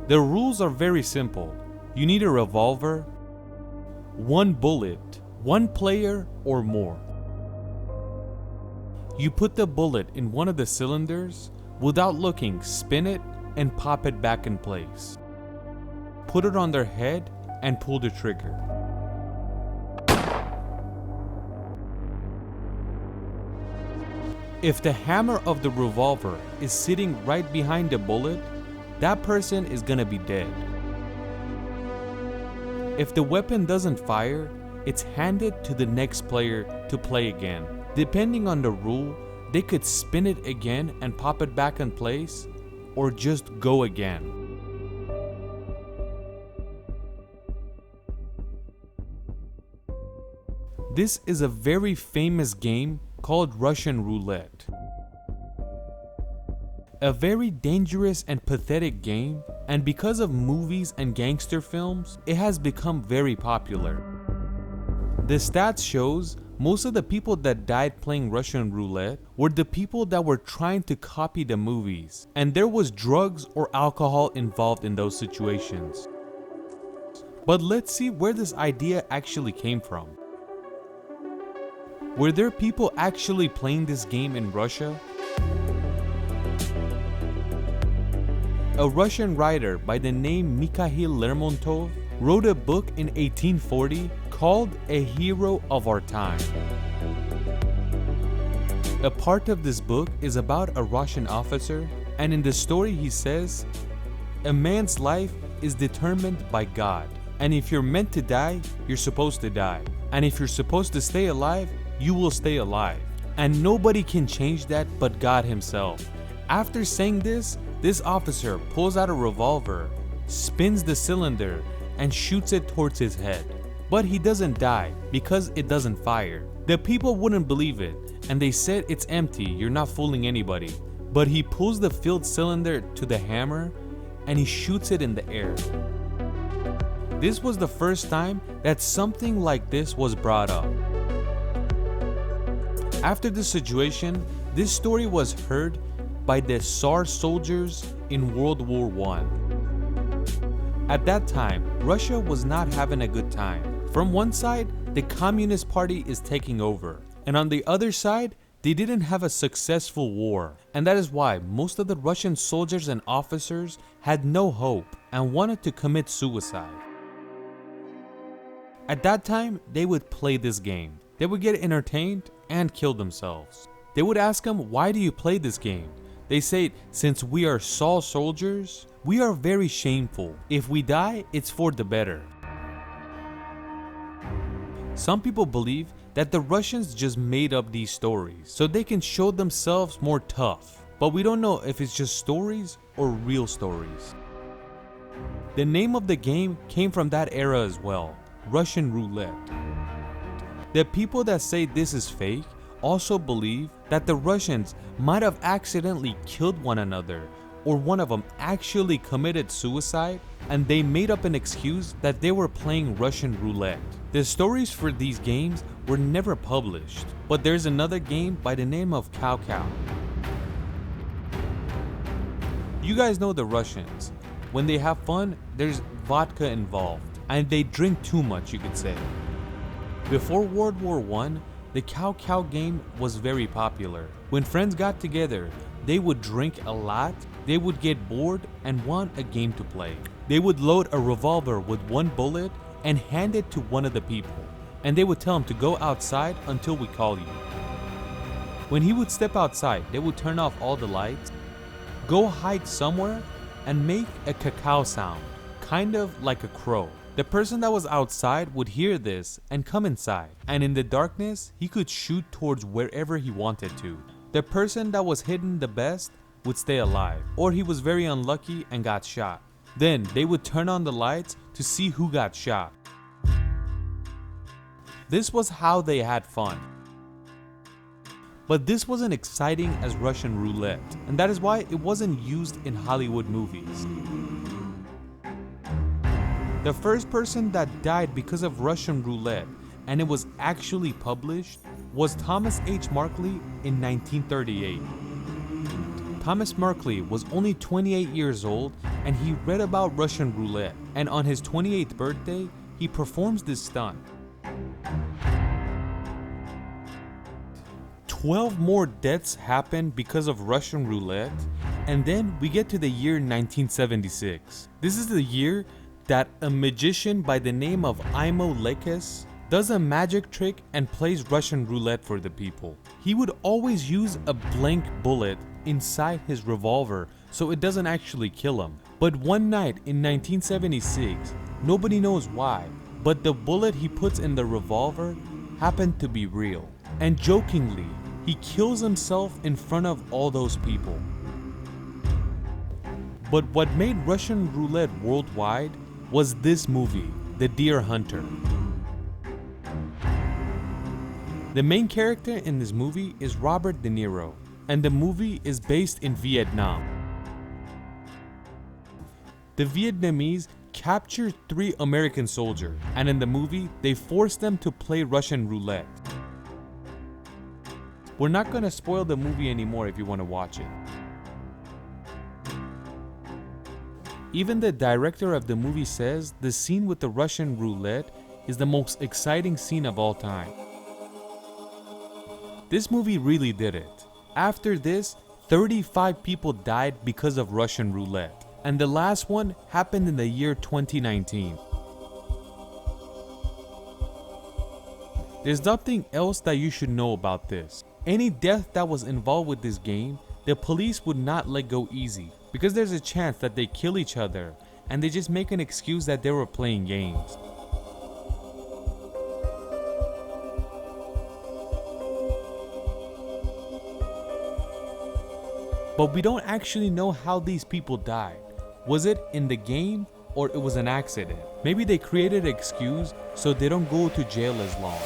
The rules are very simple. You need a revolver, one bullet, one player or more. You put the bullet in one of the cylinders, without looking, spin it and pop it back in place. Put it on their head and pull the trigger. If the hammer of the revolver is sitting right behind the bullet, that person is gonna be dead. If the weapon doesn't fire, it's handed to the next player to play again. Depending on the rule, they could spin it again and pop it back in place, or just go again. This is a very famous game called Russian Roulette. A very dangerous and pathetic game, and because of movies and gangster films, it has become very popular. The stats shows most of the people that died playing Russian Roulette were the people that were trying to copy the movies, and there was drugs or alcohol involved in those situations. But let's see where this idea actually came from. Were there people actually playing this game in Russia? A Russian writer by the name Mikhail Lermontov wrote a book in 1840 called A Hero of Our Time. A part of this book is about a Russian officer, and in the story he says, "A man's life is determined by God, and if you're meant to die, you're supposed to die, and if you're supposed to stay alive, you will stay alive, and nobody can change that but God himself." After saying this officer pulls out a revolver, spins the cylinder, and shoots it towards his head. But he doesn't die because it doesn't fire. The people wouldn't believe it, and they said it's empty, you're not fooling anybody. But he pulls the filled cylinder to the hammer and he shoots it in the air. This was the first time that something like this was brought up. After this situation, this story was heard by the Tsar soldiers in World War I. At that time, Russia was not having a good time. From one side, the Communist Party is taking over, and on the other side, they didn't have a successful war, and that is why most of the Russian soldiers and officers had no hope and wanted to commit suicide. At that time, they would play this game. They would get entertained and kill themselves. They would ask them, "Why do you play this game?" They say, "Since we are Tsar soldiers, we are very shameful. If we die, it's for the better." Some people believe that the Russians just made up these stories so they can show themselves more tough, but we don't know if it's just stories or real stories. The name of the game came from that era as well, Russian Roulette. The people that say this is fake also believe that the Russians might have accidentally killed one another, or one of them actually committed suicide and they made up an excuse that they were playing Russian Roulette. The stories for these games were never published, but there's another game by the name of Cow Cow. You guys know the Russians. When they have fun, there's vodka involved, and they drink too much, you could say. Before World War I, the Cow Cow game was very popular. When friends got together, they would drink a lot, they would get bored and want a game to play. They would load a revolver with one bullet and hand it to one of the people, and they would tell him to go outside until we call you. When he would step outside, they would turn off all the lights, go hide somewhere, and make a cacao sound, kind of like a crow. The person that was outside would hear this and come inside, and in the darkness, he could shoot towards wherever he wanted to. The person that was hidden the best would stay alive, or he was very unlucky and got shot. Then they would turn on the lights to see who got shot. This was how they had fun. But this wasn't exciting as Russian Roulette, and that is why it wasn't used in Hollywood movies. The first person that died because of Russian Roulette, and it was actually published, was Thomas H Markley in 1938. Thomas Markley was only 28 years old and he read about Russian roulette, and on his 28th birthday, he performs this stunt. 12 more deaths happen because of Russian roulette, and then we get to the year 1976. This is the year that a magician by the name of Aimo Leikas does a magic trick and plays Russian roulette for the people. He would always use a blank bullet inside his revolver so it doesn't actually kill him. But one night in 1976, nobody knows why, but the bullet he puts in the revolver happened to be real. And jokingly, he kills himself in front of all those people. But what made Russian roulette worldwide was this movie, The Deer Hunter. The main character in this movie is Robert De Niro, and the movie is based in Vietnam. The Vietnamese captured 3 American soldiers, and in the movie, they forced them to play Russian roulette. We're not gonna spoil the movie anymore if you want to watch it. Even the director of the movie says the scene with the Russian roulette is the most exciting scene of all time. This movie really did it. After this, 35 people died because of Russian roulette, and the last one happened in the year 2019. There's nothing else that you should know about this. Any death that was involved with this game, the police would not let go easy, because there's a chance that they kill each other and they just make an excuse that they were playing games. But we don't actually know how these people died. Was it in the game or it was an accident? Maybe they created an excuse so they don't go to jail as long.